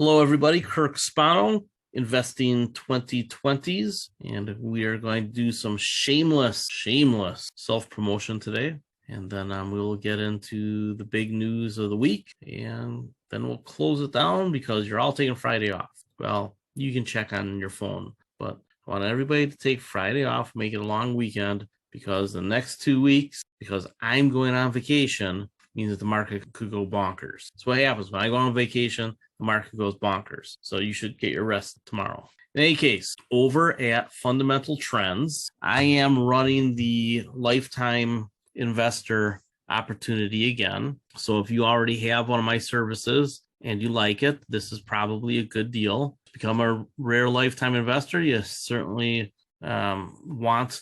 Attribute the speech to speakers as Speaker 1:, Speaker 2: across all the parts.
Speaker 1: Hello, everybody. Kirk Spano, Investing 2020s, and we are going to do some shameless self-promotion today. And then we'll get into the big news of the week, and then we'll close it down because you're all taking Friday off. Well, you can check on your phone, but I want everybody to take Friday off, make it a long weekend, because the next 2 weeks, because I'm going on vacation, means that the market could go bonkers. That's what happens when I go on vacation. The market goes bonkers. So you should get your rest tomorrow. In any case, over at Fundamental Trends, I am running the lifetime investor opportunity again. So if you already have one of my services and you like it, this is probably a good deal. To become a rare lifetime investor, you certainly want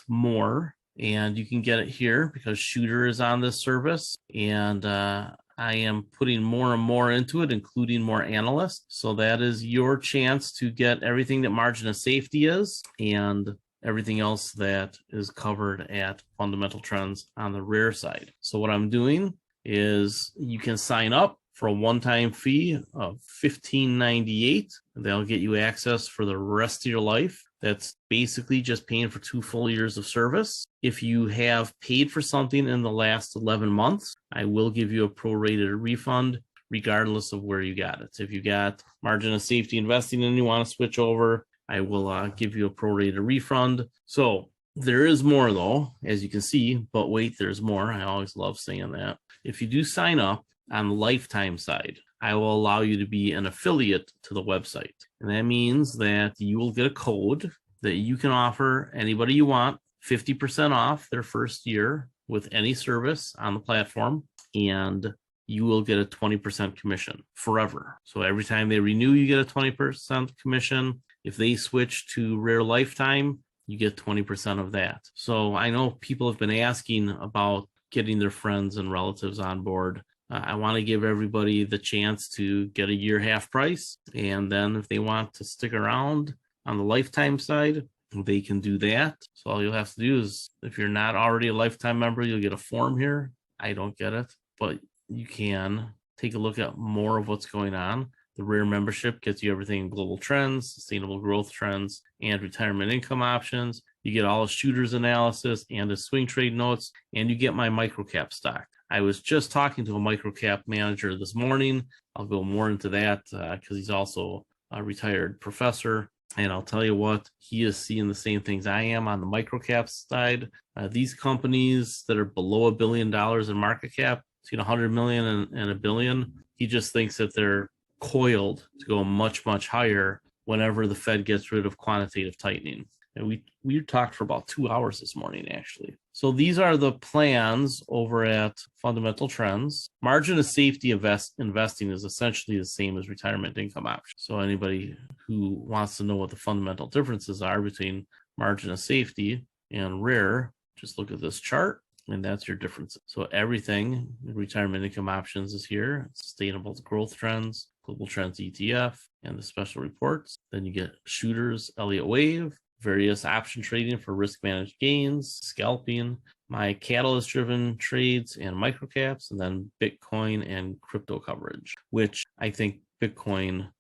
Speaker 1: more. And you can get it here because Shooter is on this service. And I am putting more and more into it, including more analysts. So that is your chance to get everything that margin of safety is and everything else that is covered at Fundamental Trends on the rare side. So what I'm doing is you can sign up for a one-time fee of $15.98. That'll get you access for the rest of your life. That's basically just paying for 2 full years of service. If you have paid for something in the last 11 months, I will give you a prorated refund regardless of where you got it. If you got margin of safety investing and you want to switch over, I will give you a prorated refund. So there is more though, as you can see, but wait, there's more. I always love saying that. If you do sign up on the lifetime side, I will allow you to be an affiliate to the website. And that means that you will get a code that you can offer anybody you want 50% off their first year with any service on the platform. And you will get a 20% commission forever. So every time they renew, you get a 20% commission. If they switch to Rare Lifetime, you get 20% of that. So I know people have been asking about getting their friends and relatives on board. I want to give everybody the chance to get a year half price. And then if they want to stick around on the lifetime side, they can do that. So all you'll have to do is, if you're not already a lifetime member, you'll get a form here. I don't get it, but you can take a look at more of what's going on. The Rare membership gets you everything in global trends, sustainable growth trends, and retirement income options. You get all the Shooter's analysis and the swing trade notes, and you get my microcap stock. I was just talking to a microcap manager this morning. I'll go more into that because he's also a retired professor. And I'll tell you what, he is seeing the same things I am on the microcap side. These companies that are below $1 billion in market cap, between 100 million and $1 billion, he just thinks that they're coiled to go much higher whenever the Fed gets rid of quantitative tightening. And we talked for about 2 hours this morning, actually. So these are the plans over at Fundamental Trends. Margin of safety investing is essentially the same as retirement income options. So anybody who wants to know what the fundamental differences are between margin of safety and rare, just look at this chart. And that's your difference. So everything, retirement income options is here, sustainable growth trends, global trends ETF, and the special reports. Then you get Shooters, Elliott Wave, various option trading for risk managed gains, scalping, my catalyst driven trades and microcaps, and then Bitcoin and crypto coverage, which I think Bitcoin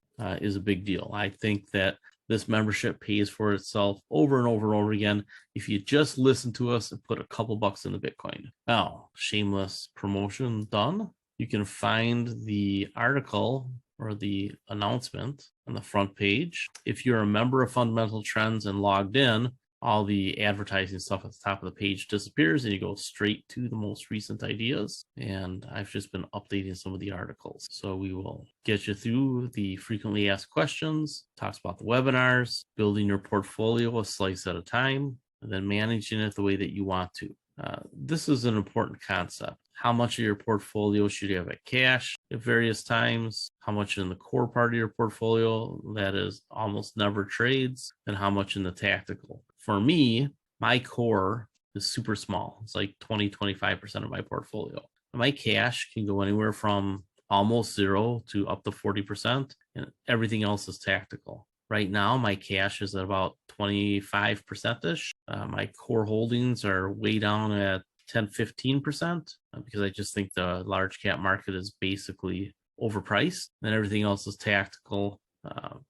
Speaker 1: is a big deal. I think that this membership pays for itself over and over and over again if you just listen to us and put a couple bucks into Bitcoin. Now, shameless promotion done. You can find the article or the announcement on the front page. If you're a member of Fundamental Trends and logged in, all the advertising stuff at the top of the page disappears and you go straight to the most recent ideas. And I've just been updating some of the articles. So we will get you through the frequently asked questions, talks about the webinars, building your portfolio a slice at a time, and then managing it the way that you want to. This is an important concept. How much of your portfolio should you have at cash at various times? How much in the core part of your portfolio that is almost never trades? And how much in the tactical? For me, my core is super small. It's like 20-25% of my portfolio. My cash can go anywhere from almost zero to up to 40%, and everything else is tactical. Right now, my cash is at about 25%-ish. My core holdings are way down at 10-15% because I just think the large cap market is basically overpriced, and everything else is tactical,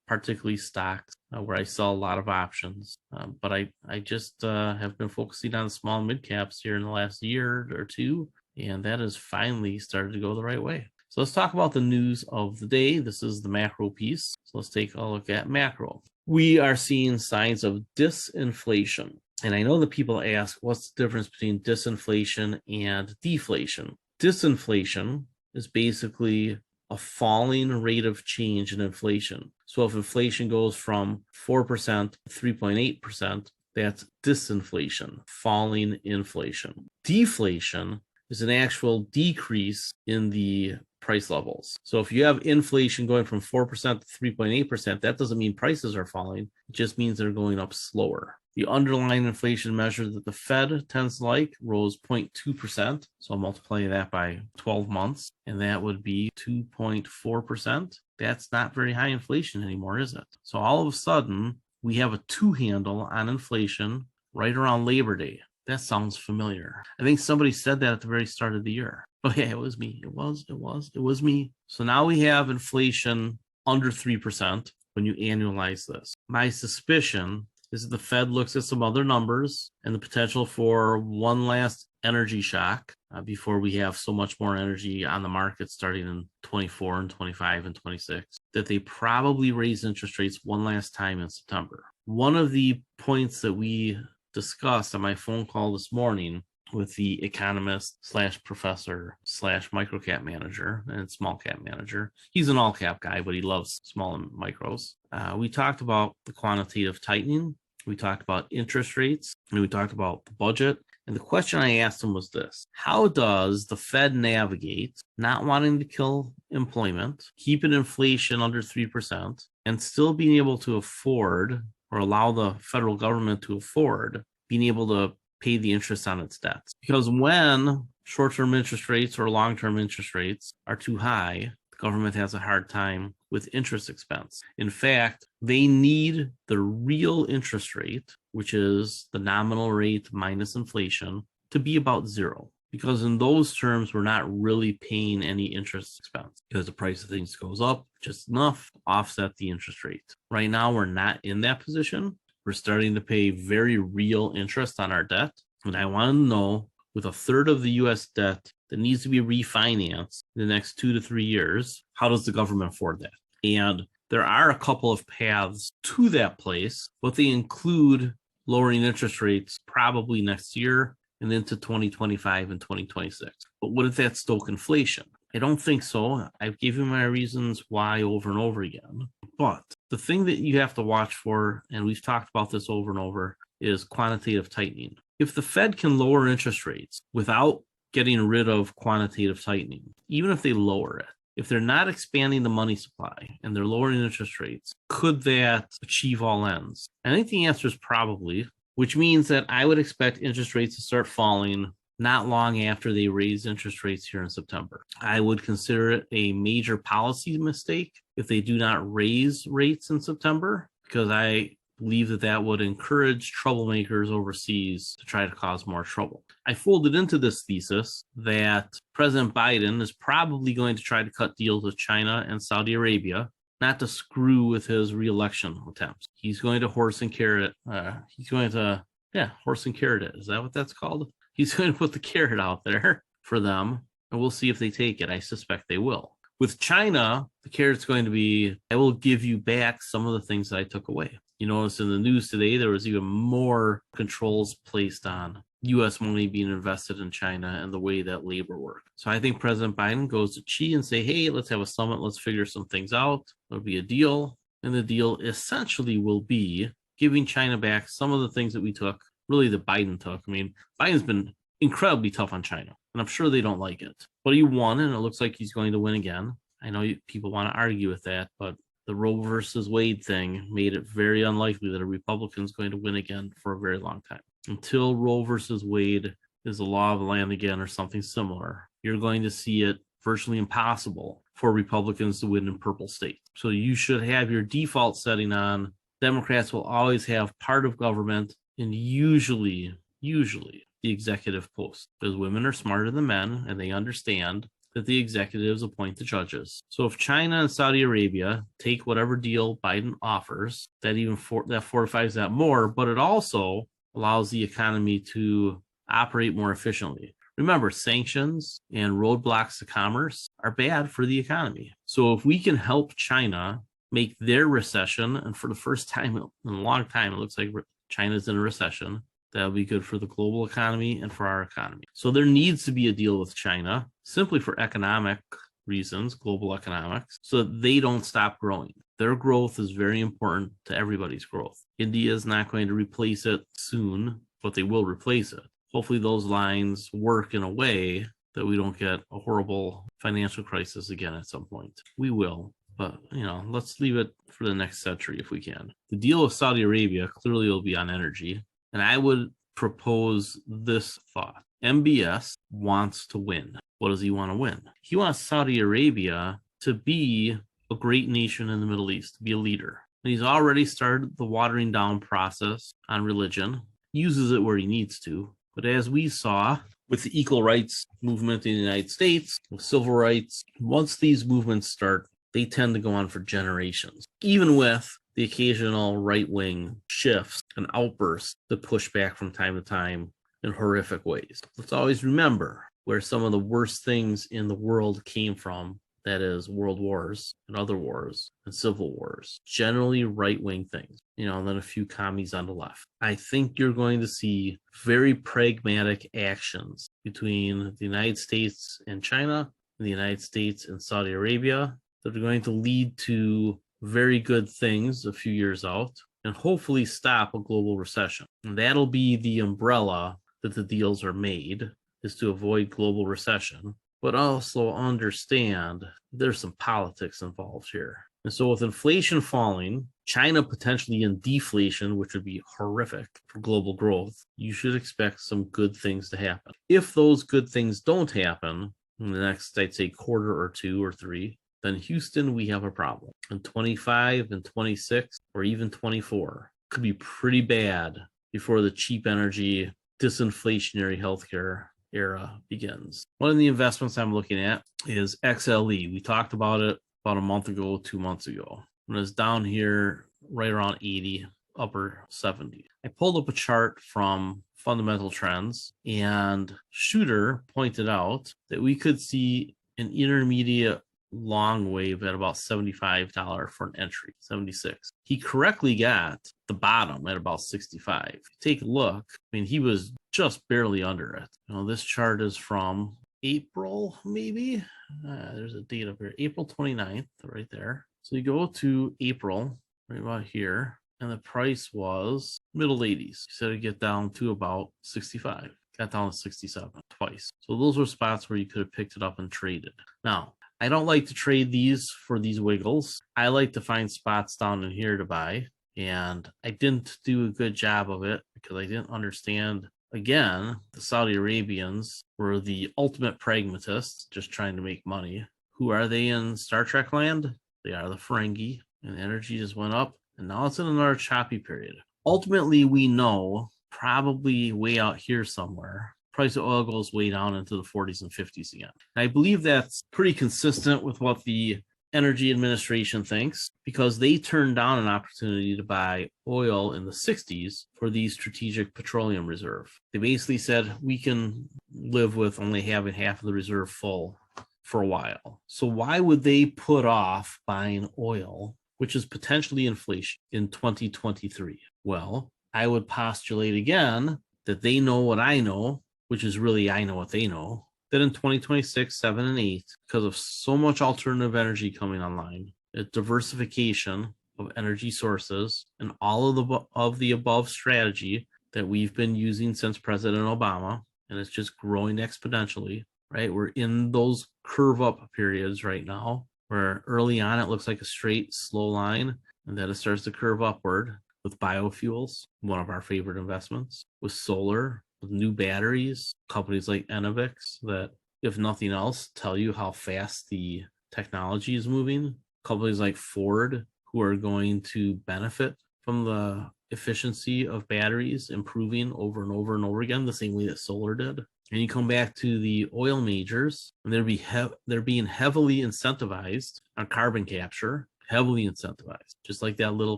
Speaker 1: particularly stocks, where I sell a lot of options. But I just have been focusing on small and mid caps here in the last year or two, and that has finally started to go the right way. So let's talk about the news of the day. This is the macro piece. So let's take a look at macro. We are seeing signs of disinflation. And I know that people ask, what's the difference between disinflation and deflation? Disinflation is basically a falling rate of change in inflation. So if inflation goes from 4% to 3.8%, that's disinflation, falling inflation. Deflation is an actual decrease in the price levels. So if you have inflation going from 4% to 3.8%, that doesn't mean prices are falling. It just means they're going up slower. The underlying inflation measure that the Fed tends to like rose 0.2%. So I'll multiply that by 12 months, and that would be 2.4%. That's not very high inflation anymore, is it? So all of a sudden, we have a two handle on inflation right around Labor Day. That sounds familiar. I think somebody said that at the very start of the year. Oh yeah, it was me. It was me. So now we have inflation under 3% when you annualize this. My suspicion is that the Fed looks at some other numbers and the potential for one last energy shock before we have so much more energy on the market starting in 24 and 25 and 26, that they probably raise interest rates one last time in September. One of the points that we discussed on my phone call this morning with the economist / professor / microcap manager and small cap manager. He's an all cap guy, but he loves small and micros. We talked about the quantitative tightening. We talked about interest rates, and we talked about the budget. And the question I asked him was this: how does the Fed navigate not wanting to kill employment, keeping inflation under 3%, and still being able to afford, or allow the federal government to afford, being able to pay the interest on its debts? Because when short-term interest rates or long-term interest rates are too high, the government has a hard time with interest expense. In fact, they need the real interest rate, which is the nominal rate minus inflation, to be about zero. Because in those terms, we're not really paying any interest expense because the price of things goes up just enough to offset the interest rate. Right now, we're not in that position. We're starting to pay very real interest on our debt. And I want to know, with a third of the U.S. debt that needs to be refinanced in the next 2 to 3 years, how does the government afford that? And there are a couple of paths to that place, but they include lowering interest rates probably next year and into 2025 and 2026. But what if that stoke inflation? I don't think so. I've given my reasons why over and over again. But the thing that you have to watch for, and we've talked about this over and over, is quantitative tightening. If the Fed can lower interest rates without getting rid of quantitative tightening, even if they lower it, if they're not expanding the money supply and they're lowering interest rates, could that achieve all ends? I think the answer is probably, which means that I would expect interest rates to start falling not long after they raise interest rates here in September. I would consider it a major policy mistake if they do not raise rates in September, because I believe that that would encourage troublemakers overseas to try to cause more trouble. I folded into this thesis that President Biden is probably going to try to cut deals with China and Saudi Arabia, not to screw with his re-election attempts. He's going to horse and carrot it. Horse and carrot it. Is that what that's called? He's going to put the carrot out there for them, and we'll see if they take it. I suspect they will. With China, the carrot's going to be, I will give you back some of the things that I took away. You notice in the news today, there was even more controls placed on U.S. money being invested in China and the way that labor works. So I think President Biden goes to Xi and say, hey, let's have a summit. Let's figure some things out. There'll be a deal. And the deal essentially will be giving China back some of the things that we took, really that Biden took. I mean, Biden's been incredibly tough on China, and I'm sure they don't like it. But he won, and it looks like he's going to win again. I know people want to argue with that, but the Roe versus Wade thing made it very unlikely that a Republican's going to win again for a very long time. Until Roe versus Wade is the law of the land again or something similar, you're going to see it virtually impossible for Republicans to win in purple states. So you should have your default setting on Democrats will always have part of government and usually the executive post, because women are smarter than men and they understand that the executives appoint the judges. So if China and Saudi Arabia take whatever deal Biden offers, that fortifies that more, but it also allows the economy to operate more efficiently. Remember, sanctions and roadblocks to commerce are bad for the economy. So if we can help China make their recession, and for the first time in a long time, it looks like China's in a recession, that'll be good for the global economy and for our economy. So there needs to be a deal with China simply for economic reasons, global economics, so that they don't stop growing. Their growth is very important to everybody's growth. India is not going to replace it soon, but they will replace it. Hopefully those lines work in a way that we don't get a horrible financial crisis again at some point. We will, but let's leave it for the next century if we can. The deal with Saudi Arabia clearly will be on energy, and I would propose this thought. MBS wants to win. What does he want to win? He wants Saudi Arabia to be a great nation in the Middle East, to be a leader. And he's already started the watering down process on religion. He uses it where he needs to. But as we saw with the equal rights movement in the United States, with civil rights, once these movements start, they tend to go on for generations, even with the occasional right-wing shifts and outbursts that push back from time to time in horrific ways. Let's always remember where some of the worst things in the world came from, that is world wars and other wars and civil wars, generally right-wing things, and then a few commies on the left. I think you're going to see very pragmatic actions between the United States and China, and the United States and Saudi Arabia that are going to lead to very good things a few years out and hopefully stop a global recession. And that'll be the umbrella that the deals are made, is to avoid global recession, but also understand there's some politics involved here. And so with inflation falling, China potentially in deflation, which would be horrific for global growth, you should expect some good things to happen. If those good things don't happen in the next, I'd say, quarter or two or three, then Houston, we have a problem. And 25 and 26 or even 24 could be pretty bad before the cheap energy, disinflationary healthcare era begins. One of the investments I'm looking at is XLE. We talked about it about a month ago, 2 months ago. When it was down here right around 80, upper 70. I pulled up a chart from Fundamental Trends, and Shooter pointed out that we could see an intermediate long wave at about $75 for an entry, 76. He correctly got the bottom at about 65. If you take a look, he was just barely under it. This chart is from April, maybe. There's a date up here, April 29th, right there. So you go to April, right about here, and the price was middle 80s. You said it'd get down to about 65. Got down to 67 twice. So those were spots where you could have picked it up and traded. Now, I don't like to trade these for these wiggles. I like to find spots down in here to buy, and I didn't do a good job of it because I didn't understand. Again, the Saudi Arabians were the ultimate pragmatists, just trying to make money. Who are they in Star Trek land? They are the Ferengi, and energy just went up, and now it's in another choppy period. Ultimately, we know, probably way out here somewhere, price of oil goes way down into the 40s and 50s again. And I believe that's pretty consistent with what the Energy Administration thinks, because they turned down an opportunity to buy oil in the 60s for the Strategic Petroleum Reserve. They basically said we can live with only having half of the reserve full for a while. So why would they put off buying oil, which is potentially inflation, in 2023? Well, I would postulate again that they know what I know, which is really I know what they know, that in 2026, 7, and 8, because of so much alternative energy coming online, a diversification of energy sources, and all of the above strategy that we've been using since President Obama, and it's just growing exponentially, right? We're in those curve up periods right now, where early on it looks like a straight, slow line, and then it starts to curve upward with biofuels, one of our favorite investments, with solar, with new batteries, companies like Enovix that, if nothing else, tell you how fast the technology is moving. Companies like Ford, who are going to benefit from the efficiency of batteries improving over and over and over again, the same way that solar did. And you come back to the oil majors, and they're being heavily incentivized on carbon capture, heavily incentivized, just like that little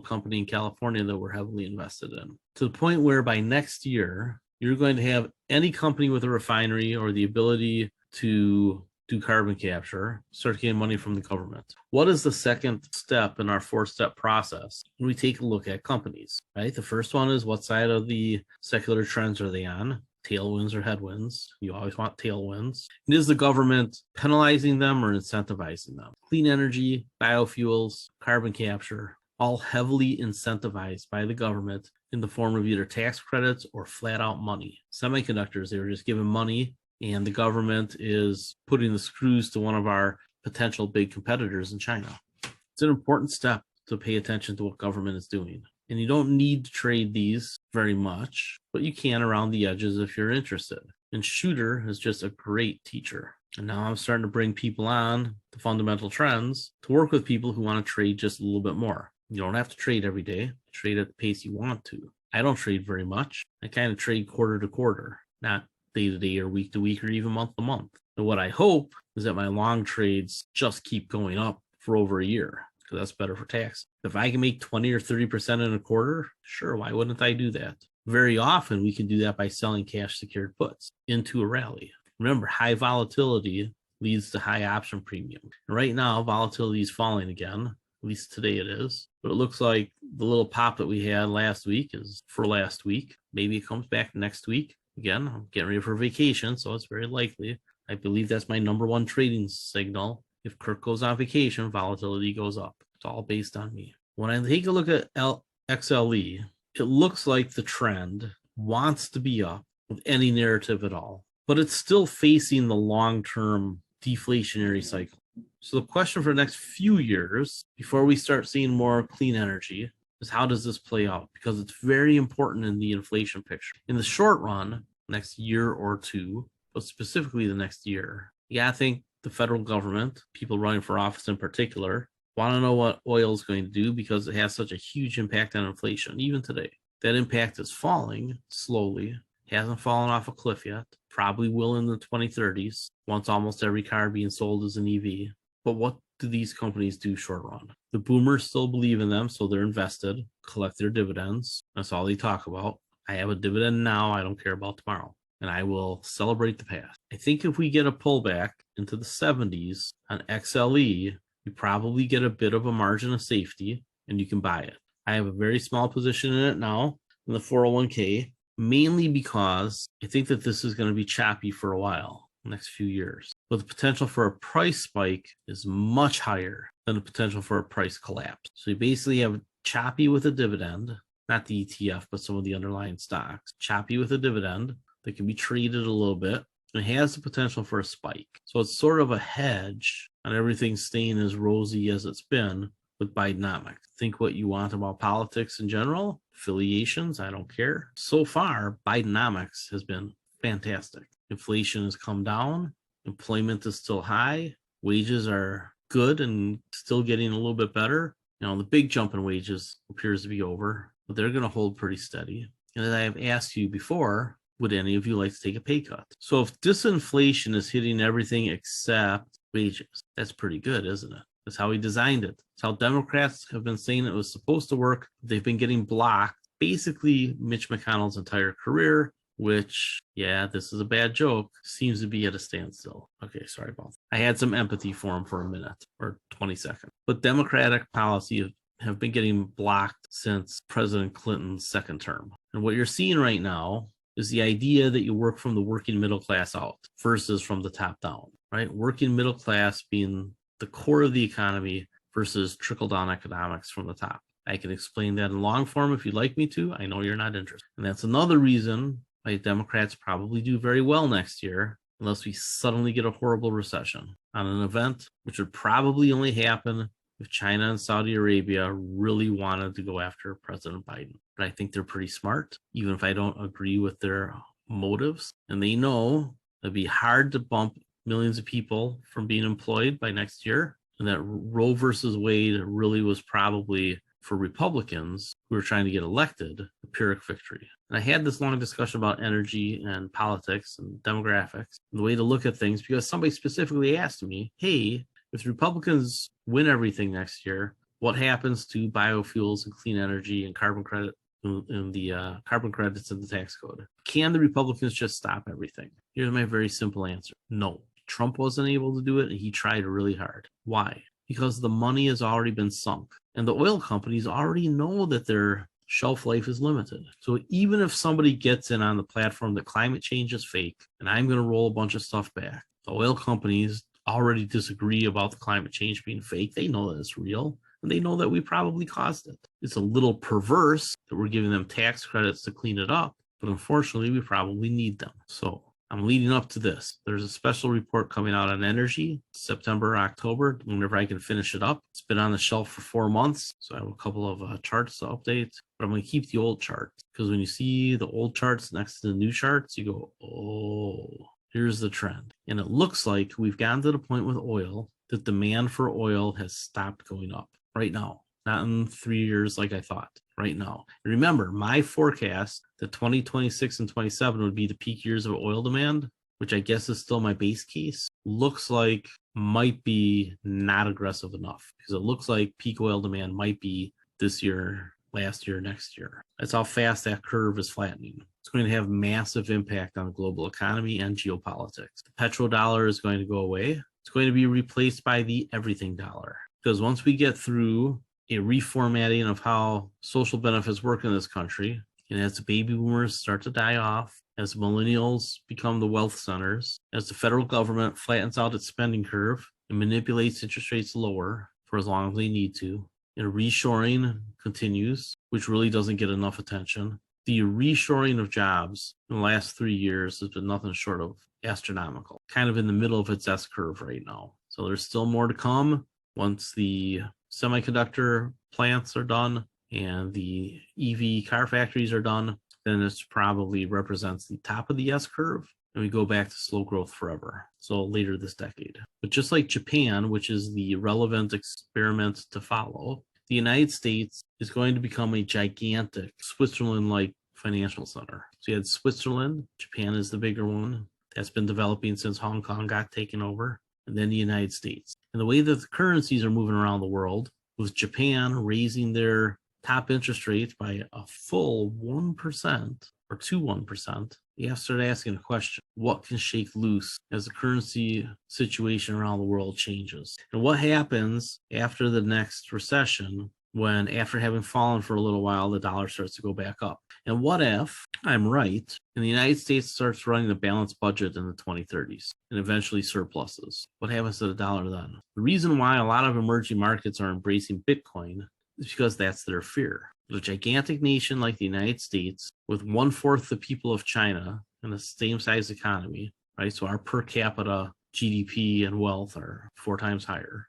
Speaker 1: company in California that we're heavily invested in, to the point where by next year, you're going to have any company with a refinery or the ability to do carbon capture start getting money from the government. What is the second step in our 4-step process? We take a look at companies, right? The first one is, what side of the secular trends are they on? Tailwinds or headwinds? You always want tailwinds. And is the government penalizing them or incentivizing them? Clean energy, biofuels, carbon capture, all heavily incentivized by the government in the form of either tax credits or flat out money. Semiconductors, they were just given money, and the government is putting the screws to one of our potential big competitors in China. It's an important step to pay attention to what government is doing. And you don't need to trade these very much, but you can around the edges if you're interested. And Shooter is just a great teacher. And now I'm starting to bring people on the fundamental trends to work with people who want to trade just a little bit more. You don't have to trade every day. Trade at the pace you want to. I don't trade very much. I kind of trade quarter to quarter, not day to day or week to week or even month to month. And what I hope is that my long trades just keep going up for over a year, because that's better for tax. If I can make 20 or 30% in a quarter, sure, why wouldn't I do that? Very often we can do that by selling cash secured puts into a rally. Remember, high volatility leads to high option premium. And right now, volatility is falling again. At least today it is. But it looks like the little pop that we had last week is for last week. Maybe it comes back next week. Again, I'm getting ready for vacation, so it's very likely. I believe that's my number one trading signal. If Kirk goes on vacation, volatility goes up. It's all based on me. When I take a look at XLE, it looks like the trend wants to be up with any narrative at all, but it's still facing the long-term deflationary cycle. So the question for the next few years, before we start seeing more clean energy, is how does this play out? Because it's very important in the inflation picture. In the short run, next year or two, but specifically the next year, I think the federal government, people running for office in particular, want to know what oil is going to do because it has such a huge impact on inflation, even today. That impact is falling slowly, hasn't fallen off a cliff yet, probably will in the 2030s, once almost every car being sold is an EV. But what do these companies do short run? The boomers still believe in them, so they're invested, collect their dividends. That's all they talk about. I have a dividend now, I don't care about tomorrow. And I will celebrate the past. I think if we get a pullback into the 70s on XLE, you probably get a bit of a margin of safety and you can buy it. I have a very small position in it now in the 401k, mainly because I think that this is going to be choppy for a while, the next few years. But the potential for a price spike is much higher than the potential for a price collapse. So you basically have choppy with a dividend, not the ETF, but some of the underlying stocks, choppy with a dividend that can be traded a little bit. It has the potential for a spike. So it's sort of a hedge on everything staying as rosy as it's been with Bidenomics. Think what you want about politics in general, affiliations, I don't care. So far, Bidenomics has been fantastic. Inflation has come down, employment is still high, wages are good and still getting a little bit better. The big jump in wages appears to be over, but they're going to hold pretty steady. And as I have asked you before, would any of you like to take a pay cut? So if disinflation is hitting everything except wages, that's pretty good, isn't it? That's how he designed it. It's how Democrats have been saying it was supposed to work. They've been getting blocked basically Mitch McConnell's entire career, which, this is a bad joke, seems to be at a standstill. Okay, sorry about that. I had some empathy for him for a minute or 20 seconds. But Democratic policy have been getting blocked since President Clinton's second term. And what you're seeing right now is the idea that you work from the working middle class out versus from the top down, right? Working middle class being the core of the economy versus trickle-down economics from the top. I can explain that in long form if you'd like me to. I know you're not interested. And that's another reason why Democrats probably do very well next year, unless we suddenly get a horrible recession on an event, which would probably only happen if China and Saudi Arabia really wanted to go after President Biden. But I think they're pretty smart, even if I don't agree with their motives. And they know it'd be hard to bump millions of people from being employed by next year. And that Roe versus Wade really was probably for Republicans who are trying to get elected a Pyrrhic victory. And I had this long discussion about energy and politics and demographics, and the way to look at things, because somebody specifically asked me, hey, if Republicans win everything next year, what happens to biofuels and clean energy and carbon credit and the carbon credits in the tax code? Can the Republicans just stop everything? Here's my very simple answer. No. Trump wasn't able to do it, and he tried really hard. Why? Because the money has already been sunk, and the oil companies already know that their shelf life is limited. So even if somebody gets in on the platform that climate change is fake, and I'm going to roll a bunch of stuff back, the oil companies already disagree about the climate change being fake. They know that it's real, and they know that we probably caused it. It's a little perverse that we're giving them tax credits to clean it up, but unfortunately, we probably need them. So I'm leading up to this. There's a special report coming out on energy, September, October, whenever I can finish it up. It's been on the shelf for 4 months, so I have a couple of charts to update, but I'm going to keep the old charts, because when you see the old charts next to the new charts, you go, oh, here's the trend. And it looks like we've gotten to the point with oil that demand for oil has stopped going up right now, not in 3 years like I thought. Right now. And remember, my forecast that 2026 and 27 would be the peak years of oil demand, which I guess is still my base case, looks like might be not aggressive enough, because it looks like peak oil demand might be this year, last year, next year. That's how fast that curve is flattening. It's going to have massive impact on the global economy and geopolitics. The petrodollar is going to go away. It's going to be replaced by the everything dollar, because once we get through a reformatting of how social benefits work in this country, and as the baby boomers start to die off, as millennials become the wealth centers, as the federal government flattens out its spending curve and manipulates interest rates lower for as long as they need to, and reshoring continues, which really doesn't get enough attention. The reshoring of jobs in the last 3 years has been nothing short of astronomical, kind of in the middle of its S curve right now. So there's still more to come once the semiconductor plants are done and the EV car factories are done. Then it probably represents the top of the S curve, and we go back to slow growth forever. So later this decade. But just like Japan, which is the relevant experiment to follow, the United States is going to become a gigantic Switzerland-like financial center. So you had Switzerland, Japan is the bigger one. That's been developing since Hong Kong got taken over, and then the United States. And the way that the currencies are moving around the world, with Japan raising their top interest rate by a full 1% or to 1%, you have to start asking a question. What can shake loose as the currency situation around the world changes? And what happens after the next recession when, after having fallen for a little while, the dollar starts to go back up? And what if I'm right and the United States starts running a balanced budget in the 2030s and eventually surpluses? What happens to the dollar then? The reason why a lot of emerging markets are embracing Bitcoin is because that's their fear. A gigantic nation like the United States, with 1/4 the people of China and the same size economy, right? So our per capita GDP and wealth are 4 times higher.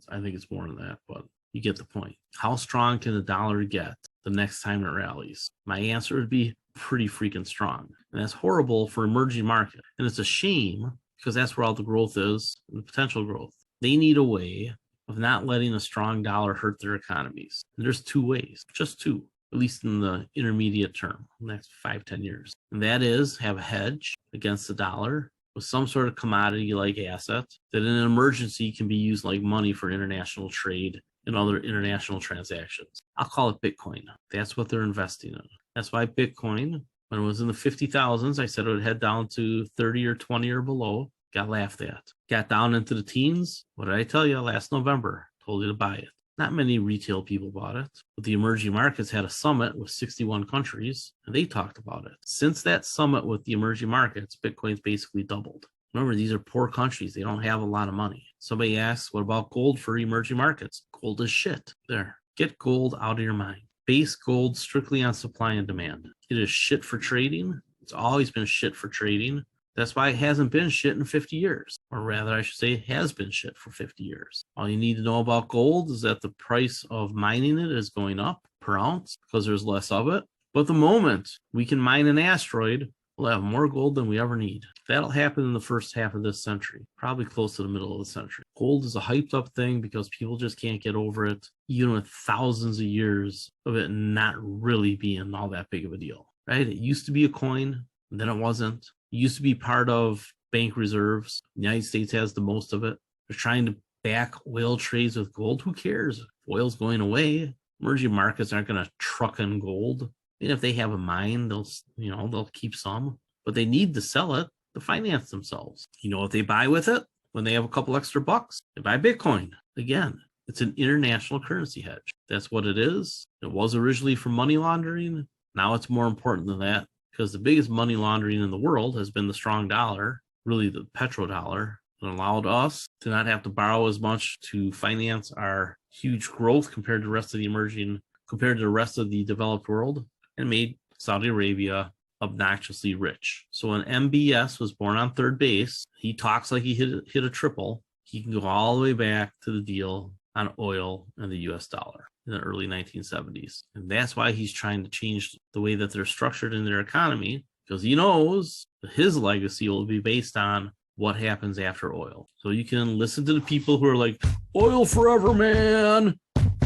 Speaker 1: I think it's more than that, but you get the point. How strong can the dollar get the next time it rallies? My answer would be pretty freaking strong. And that's horrible for emerging markets. And it's a shame, because that's where all the growth is, the potential growth. They need a way of not letting a strong dollar hurt their economies. And there's 2 ways, just 2, at least in the intermediate term, the next 5-10 years. And that is have a hedge against the dollar with some sort of commodity-like asset that in an emergency can be used like money for international trade and other international transactions. I'll call it Bitcoin. That's what they're investing in. That's why Bitcoin, when it was in the 50,000s, I said it would head down to 30 or 20 or below. Got laughed at. Got down into the teens. What did I tell you last November? Told you to buy it. Not many retail people bought it, but the emerging markets had a summit with 61 countries, and they talked about it. Since that summit with the emerging markets, Bitcoin's basically doubled. Remember, these are poor countries. They don't have a lot of money. Somebody asks, what about gold for emerging markets? Gold is shit. There. Get gold out of your mind. Base gold strictly on supply and demand. It is shit for trading. It's always been shit for trading. That's why it hasn't been shit in 50 years. Or rather, I should say, it has been shit for 50 years. All you need to know about gold is that the price of mining it is going up per ounce because there's less of it. But the moment we can mine an asteroid we'll have more gold than we ever need. That'll happen in the first half of this century, probably close to the middle of the century. Gold is a hyped up thing because people just can't get over it, even with thousands of years of it not really being all that big of a deal, right? It used to be a coin, and then it wasn't. It used to be part of bank reserves. The United States has the most of it. They're trying to back oil trades with gold. Who cares? If oil's going away, emerging markets aren't going to truck in gold. And if they have a mine, they'll keep some, but they need to sell it to finance themselves. You know what they buy with it? When they have a couple extra bucks, they buy Bitcoin. Again, it's an international currency hedge. That's what it is. It was originally for money laundering. Now it's more important than that, because the biggest money laundering in the world has been the strong dollar, really the petrodollar. It allowed us to not have to borrow as much to finance our huge growth compared to the rest of the developed world, and made Saudi Arabia obnoxiously rich. So when MBS was born on third base, he talks like he hit a triple. He can go all the way back to the deal on oil and the US dollar in the early 1970s. And that's why he's trying to change the way that they're structured in their economy, because he knows that his legacy will be based on what happens after oil. So you can listen to the people who are like, oil forever, man.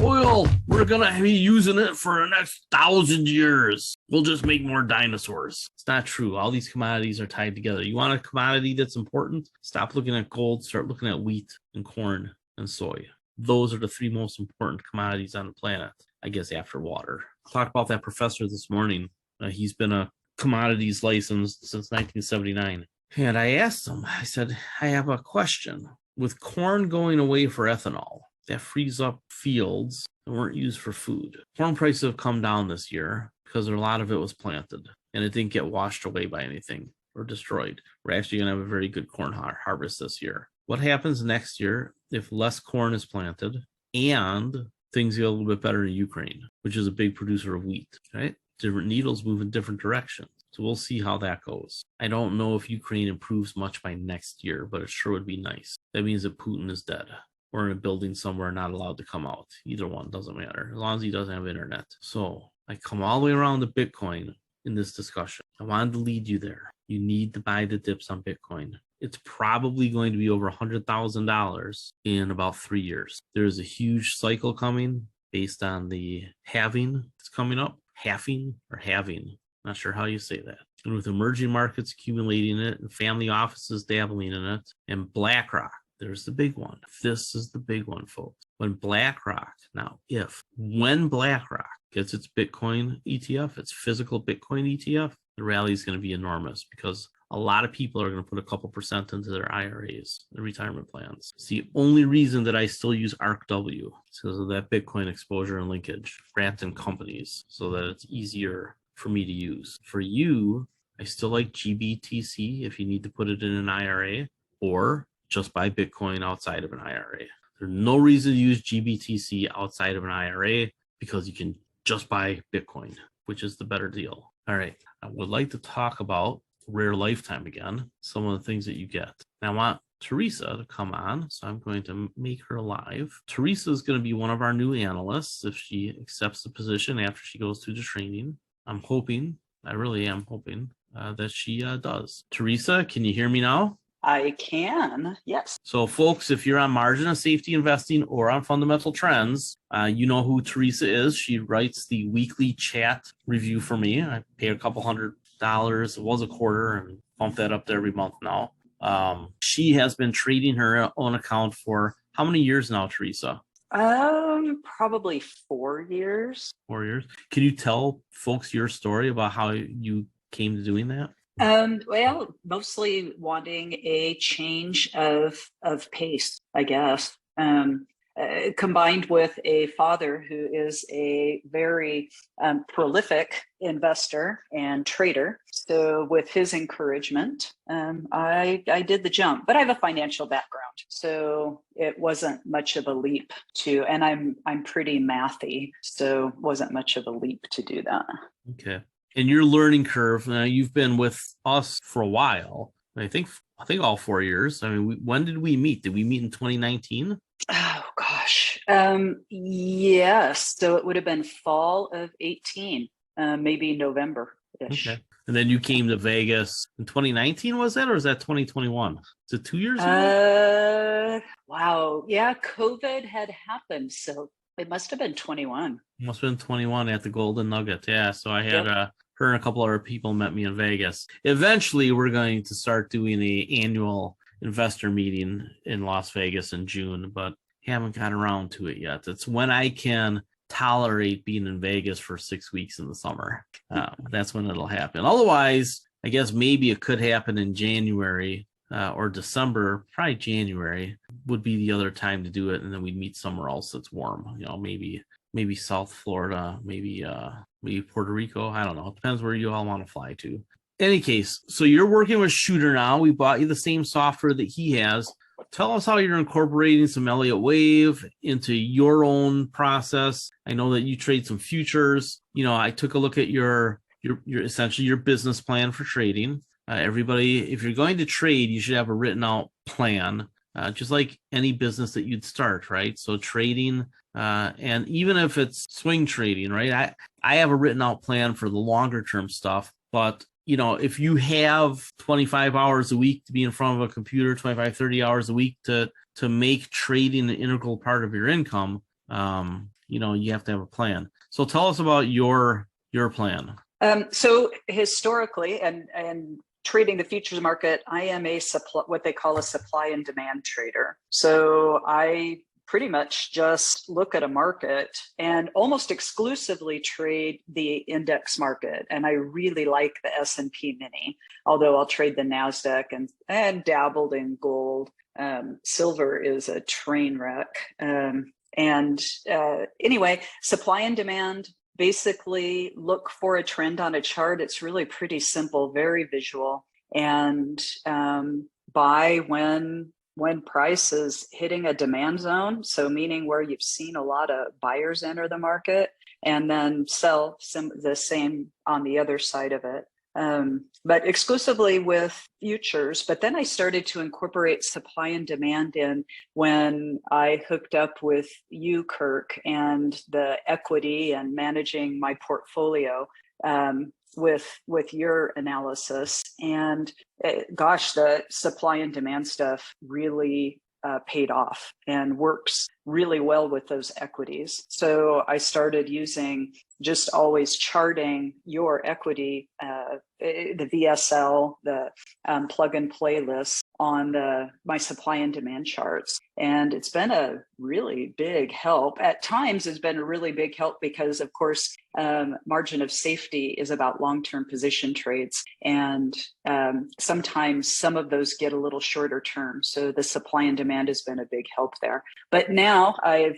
Speaker 1: Oil, we're going to be using it for the next 1,000 years. We'll just make more dinosaurs. It's not true. All these commodities are tied together. You want a commodity that's important? Stop looking at gold. Start looking at wheat and corn and soy. Those are the three most important commodities on the planet, I guess, after water. I talked about that professor this morning. He's been a commodities licensed since 1979. And I asked him, I said, I have a question. With corn going away for ethanol, that frees up fields that weren't used for food. Corn prices have come down this year because a lot of it was planted and it didn't get washed away by anything or destroyed. We're actually going to have a very good corn harvest this year. What happens next year if less corn is planted and things get a little bit better in Ukraine, which is a big producer of wheat, right? Different needles move in different directions. So we'll see how that goes. I don't know if Ukraine improves much by next year, but it sure would be nice. That means that Putin is dead, or in a building somewhere not allowed to come out. Either one doesn't matter, as long as he doesn't have internet. So I come all the way around to Bitcoin in this discussion. I wanted to lead you there. You need to buy the dips on Bitcoin. It's probably going to be over $100,000 in about 3 years. There's a huge cycle coming based on the halving that's coming up. Halving or halving, not sure how you say that. And with emerging markets accumulating it and family offices dabbling in it, and BlackRock, there's the big one. This is the big one, folks. When BlackRock gets its Bitcoin ETF, its physical Bitcoin ETF, the rally is going to be enormous because a lot of people are going to put a couple percent into their IRAs, their retirement plans. It's the only reason that I still use ARKW. It's because of that Bitcoin exposure and linkage, grants and companies, so that it's easier for me to use. For you, I still like GBTC if you need to put it in an IRA, or just buy Bitcoin outside of an IRA. There's no reason to use GBTC outside of an IRA because you can just buy Bitcoin, which is the better deal. All right, I would like to talk about Rare Lifetime again, some of the things that you get. Now I want Teresa to come on, so I'm going to make her live. Teresa is going to be one of our new analysts if she accepts the position after she goes through the training. I really am hoping that she does. Teresa, can you hear me now?
Speaker 2: I can, yes.
Speaker 1: So folks, if you're on margin of safety investing or on fundamental trends, you know who Teresa is. She writes the weekly chat review for me. I pay a couple $100. It was a quarter and bump that up to every month now. She has been trading her own account for how many years now, Teresa?
Speaker 2: Probably 4 years.
Speaker 1: 4 years. Can you tell folks your story about how you came to doing that?
Speaker 2: Well, mostly wanting a change of pace, I guess. Combined with a father who is a very prolific investor and trader. So with his encouragement, I did the jump, but I have a financial background, so it wasn't much of a leap to, and I'm pretty mathy, so it wasn't much of a leap to do that.
Speaker 1: Okay. And your learning curve, now you've been with us for a while. I think all 4 years. I mean, when did we meet? Did we meet in 2019?
Speaker 2: Oh, gosh. Yes. So it would have been fall of 18, maybe November-ish.
Speaker 1: Okay. And then you came to Vegas in 2019, was that, or was that 2021? Is it 2 years ago?
Speaker 2: Wow. Yeah, COVID had happened. So it must have been 21.
Speaker 1: Must have been 21 at the Golden Nugget. Yeah. So I had
Speaker 2: Yep.
Speaker 1: her and a couple other people met me in Vegas. Eventually, we're going to start doing a annual investor meeting in Las Vegas in June, but haven't gotten around to it yet. It's when I can tolerate being in Vegas for 6 weeks in the summer. That's when it'll happen. Otherwise, I guess maybe it could happen in January or December. Probably January would be the other time to do it, and then we'd meet somewhere else that's warm. Maybe South Florida, maybe Puerto Rico. I don't know. It depends where you all want to fly to. Any case, so you're working with Shooter now. We bought you the same software that he has. Tell us how you're incorporating some Elliott Wave into your own process. I know that you trade some futures. I took a look at your essentially your business plan for trading. Everybody, if you're going to trade, you should have a written out plan, just like any business that you'd start, right? So trading, and even if it's swing trading, right? I have a written out plan for the longer term stuff, but if you have 25 hours a week to be in front of a computer, 25, 30 hours a week to make trading an integral part of your income, you have to have a plan. So tell us about your plan.
Speaker 2: So historically, and trading the futures market, I am what they call a supply and demand trader. So I pretty much just look at a market and almost exclusively trade the index market. And I really like the S&P mini, although I'll trade the NASDAQ and dabbled in gold. Silver is a train wreck. Anyway, supply and demand, basically look for a trend on a chart. It's really pretty simple, very visual, and buy when price is hitting a demand zone, so meaning where you've seen a lot of buyers enter the market, and then sell the same on the other side of it. But exclusively with futures. But then I started to incorporate supply and demand in when I hooked up with you, Kirk, and the equity and managing my portfolio with your analysis. And gosh, the supply and demand stuff really paid off and works really well with those equities. So I started using just always charting your equity, the VSL, the plug and play list on my supply and demand charts. And it's been a really big help. At times, it's been a really big help because, of course, margin of safety is about long-term position trades. And sometimes some of those get a little shorter term. So the supply and demand has been a big help there. But now I've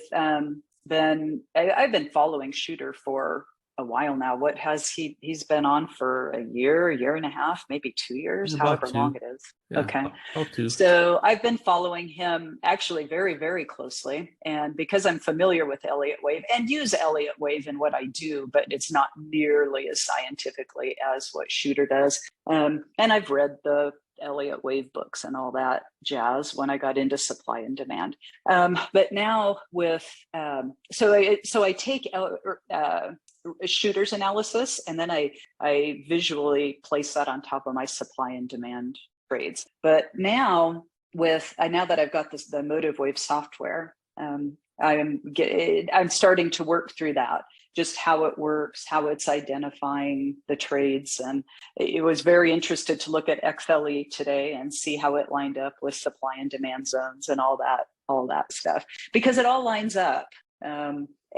Speaker 2: been following Shooter for a while now. What has he's been on for a year and a half, maybe 2 years, however long it is.
Speaker 1: Yeah,
Speaker 2: okay.
Speaker 1: About 2.
Speaker 2: So I've been following him actually very, very closely. And because I'm familiar with Elliott Wave and use Elliott Wave in what I do, but it's not nearly as scientifically as what Shooter does. And I've read the Elliott Wave books and all that jazz when I got into supply and demand. But now with, so I take Shooter's analysis, and then I visually place that on top of my supply and demand trades. But now now that I've got the Motive Wave software, I'm starting to work through that, just how it works, how it's identifying the trades. And it was very interested to look at XLE today and see how it lined up with supply and demand zones and all that stuff, because it all lines up.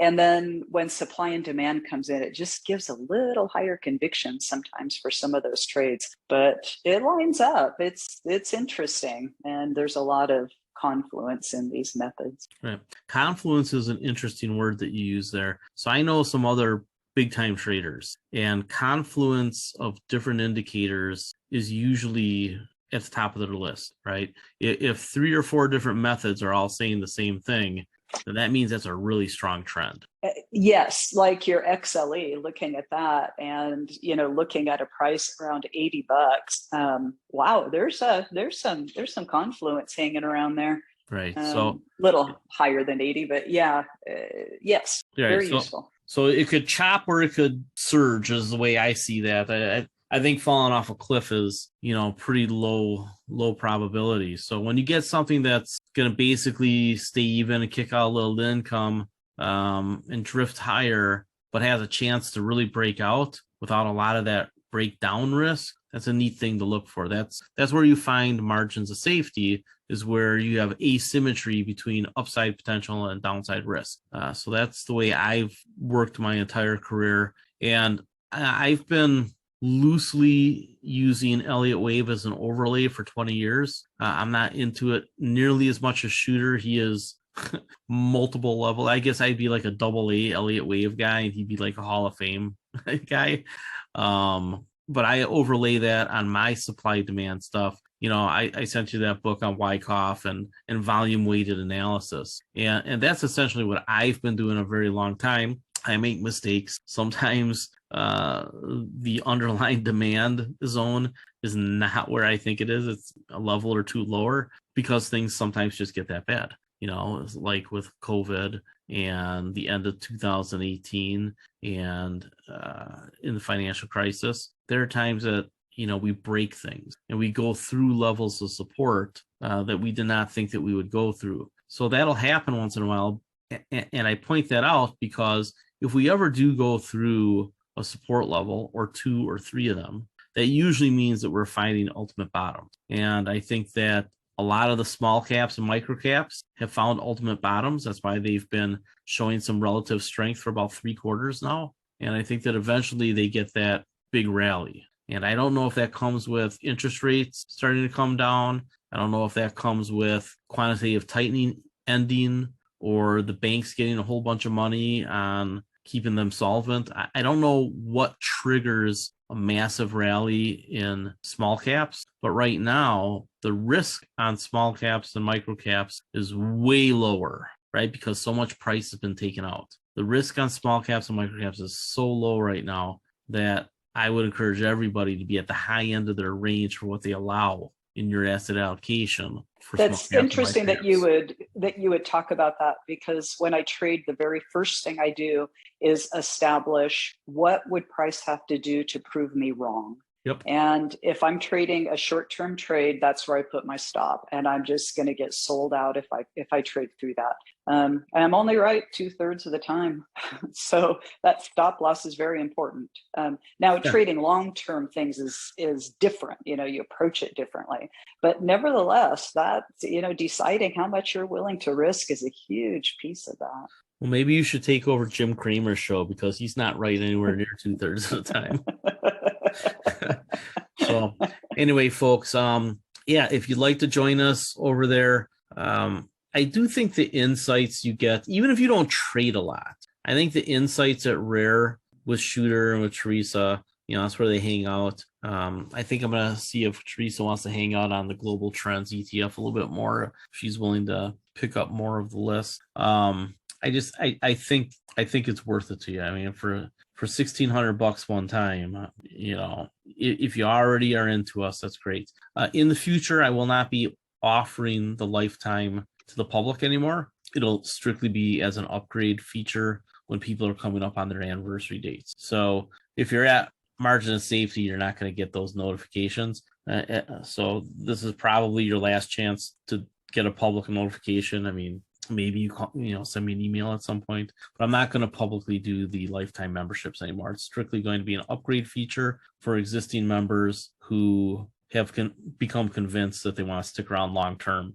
Speaker 2: And then when supply and demand comes in, it just gives a little higher conviction sometimes for some of those trades, but it lines up. It's interesting. And there's a lot of confluence in these methods.
Speaker 1: Right. Confluence is an interesting word that you use there. So I know some other big time traders, and confluence of different indicators is usually at the top of their list, right? If 3 or 4 different methods are all saying the same thing, then that means that's a really strong trend.
Speaker 2: Yes, like your XLE, looking at that and looking at a price around $80. Wow, there's some confluence hanging around there.
Speaker 1: Right. So
Speaker 2: little higher than 80, but yeah, yes, right, very useful.
Speaker 1: So it could chop or it could surge is the way I see that. I think falling off a cliff is, pretty low probability. So when you get something that's going to basically stay even and kick out a little income, and drift higher, but has a chance to really break out without a lot of that breakdown risk, that's a neat thing to look for. That's where you find margins of safety, is where you have asymmetry between upside potential and downside risk. So that's the way I've worked my entire career. And I've been loosely using Elliott Wave as an overlay for 20 years. I'm not into it nearly as much as Shooter. He is multiple level. I guess I'd be like a double A Elliott Wave guy, and he'd be like a Hall of Fame guy. But I overlay that on my supply demand stuff. I sent you that book on Wyckoff and volume weighted analysis. And that's essentially what I've been doing a very long time. I make mistakes. Sometimes the underlying demand zone is not where I think it is. It's a level or two lower, because things sometimes just get that bad. Like with COVID and the end of 2018 and in the financial crisis, there are times that, we break things and we go through levels of support that we did not think that we would go through. So that'll happen once in a while. And I point that out because if we ever do go through a support level or two or three of them, that usually means that we're finding ultimate bottom. And I think that a lot of the small caps and micro caps have found ultimate bottoms. That's why they've been showing some relative strength for about 3 quarters now. And I think that eventually they get that big rally. And I don't know if that comes with interest rates starting to come down. I don't know if that comes with quantitative tightening ending, or the banks getting a whole bunch of money on keeping them solvent. I don't know what triggers a massive rally in small caps, but right now the risk on small caps and micro caps is way lower, right? Because so much price has been taken out. The risk on small caps and micro caps is so low right now that I would encourage everybody to be at the high end of their range for what they allow in your asset allocation.
Speaker 2: That's interesting that you would talk about that, because when I trade, the very first thing I do is establish what would price have to do to prove me wrong.
Speaker 1: Yep.
Speaker 2: And if I'm trading a short-term trade, that's where I put my stop, and I'm just going to get sold out if I trade through that. And I'm only right 2/3 of the time, so that stop loss is very important. Now, trading long-term things is different. You approach it differently, but nevertheless, that deciding how much you're willing to risk is a huge piece of that.
Speaker 1: Well, maybe you should take over Jim Cramer's show, because he's not right anywhere near 2/3 of the time. So anyway, folks, if you'd like to join us over there, I do think the insights you get, even if you don't trade a lot, I think the insights at Rare with Shooter and with Teresa, that's where they hang out. I think I'm going to see if Teresa wants to hang out on the Global Trends ETF a little bit more, if she's willing to pick up more of the list. I think it's worth it to you. I mean, for $1,600 one time, if you already are into us, that's great. In the future, I will not be offering the lifetime to the public anymore. It'll strictly be as an upgrade feature when people are coming up on their anniversary dates. So if you're at margin of safety, you're not going to get those notifications. So this is probably your last chance to get a public notification. I mean, maybe you send me an email at some point, but I'm not going to publicly do the lifetime memberships anymore. It's strictly going to be an upgrade feature for existing members who have become convinced that they want to stick around long term,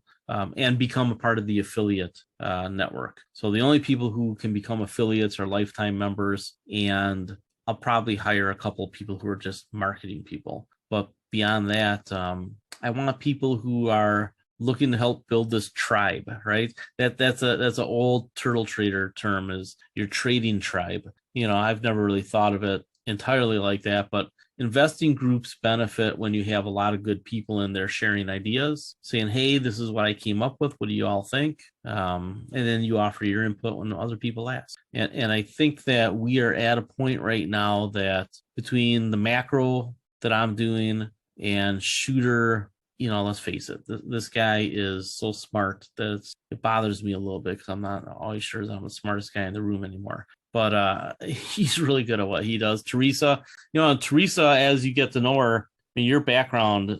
Speaker 1: and become a part of the affiliate network. So the only people who can become affiliates are lifetime members, and I'll probably hire a couple of people who are just marketing people. But beyond that, I want people who are looking to help build this tribe, right? That's an old turtle trader term, is your trading tribe. I've never really thought of it entirely like that, but investing groups benefit when you have a lot of good people in there sharing ideas, saying, hey, this is what I came up with. What do you all think? And then you offer your input when other people ask. And I think that we are at a point right now that between the macro that I'm doing and Shooter let's face it, this guy is so smart that it bothers me a little bit because I'm not always sure that I'm the smartest guy in the room anymore. But he's really good at what he does. Teresa, Teresa, as you get to know her, I mean, your background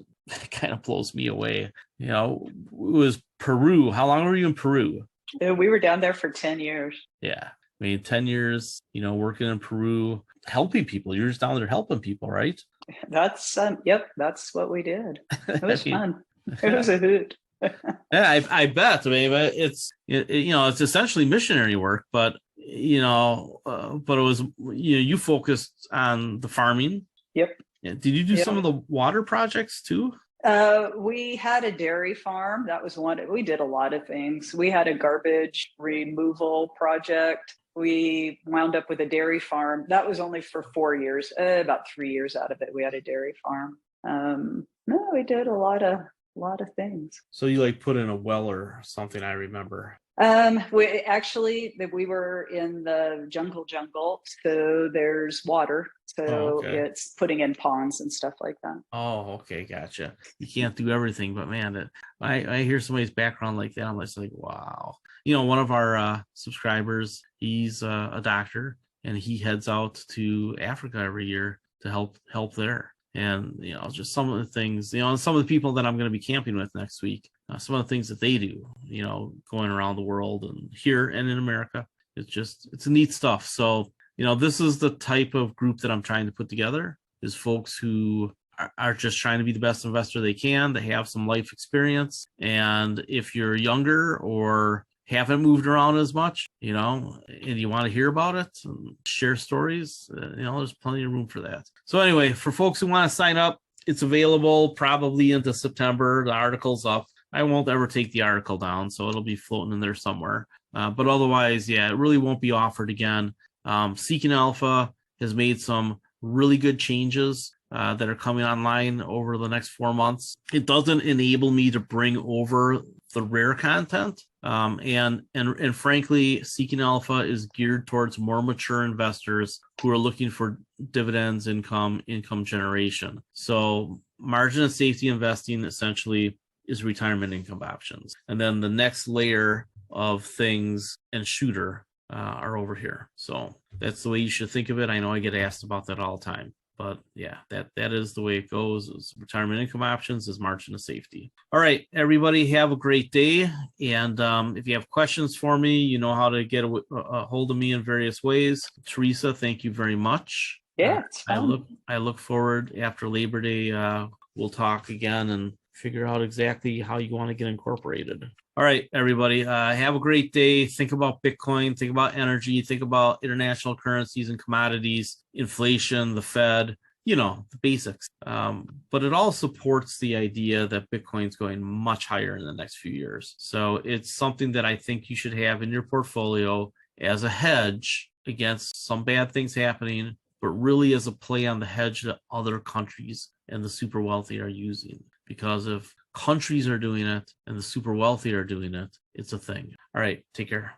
Speaker 1: kind of blows me away. It was Peru. How long were you in Peru?
Speaker 2: We were down there for 10 years.
Speaker 1: Yeah. I mean, 10 years, working in Peru, helping people. You're just down there helping people, right?
Speaker 2: That's that's what we did. It was fun. It was a hoot.
Speaker 1: Yeah, I bet. I mean, it's essentially missionary work, but but it was you focused on the farming.
Speaker 2: Yep.
Speaker 1: Did you do some of the water projects too?
Speaker 2: We had a dairy farm. That was one. We did a lot of things. We had a garbage removal project. We wound up with a dairy farm. That was only for 4 years. About 3 years out of it, we had a dairy farm. No, we did a lot of things.
Speaker 1: So you put in a well or something, I remember.
Speaker 2: We were in the jungle, so there's water. So It's putting in ponds and stuff like that.
Speaker 1: Oh, okay, gotcha. You can't do everything, but man, I hear somebody's background like that, I'm just like, wow. One of our subscribers, he's a doctor, and he heads out to Africa every year to help there. And just some of the things, and some of the people that I'm going to be camping with next week, some of the things that they do, going around the world and here and in America, it's neat stuff. So this is the type of group that I'm trying to put together, is folks who are just trying to be the best investor they can. They have some life experience, and if you're younger or haven't moved around as much, and you want to hear about it and share stories, there's plenty of room for that. So anyway, for folks who want to sign up, it's available probably into September. The article's up. I won't ever take the article down, so it'll be floating in there somewhere. But otherwise, yeah, it really won't be offered again. Seeking Alpha has made some really good changes that are coming online over the next 4 months. It doesn't enable me to bring over the rare content. And frankly, Seeking Alpha is geared towards more mature investors who are looking for dividends, income generation. So margin of safety investing essentially is retirement income options. And then the next layer of things and shooter are over here. So that's the way you should think of it. I know I get asked about that all the time. But yeah, that is the way it goes. Is retirement income options is margin of safety. All right, everybody, have a great day. And if you have questions for me, you know how to get a hold of me in various ways. Teresa, thank you very much.
Speaker 2: Yeah, it's fun.
Speaker 1: I look forward after Labor Day. We'll talk again and figure out exactly how you want to get incorporated. All right, everybody, have a great day. Think about Bitcoin, think about energy, think about international currencies and commodities, inflation, the Fed, the basics. But it all supports the idea that Bitcoin's going much higher in the next few years. So it's something that I think you should have in your portfolio as a hedge against some bad things happening, but really as a play on the hedge that other countries and the super wealthy are using. Because if countries are doing it and the super wealthy are doing it, it's a thing. All right, take care.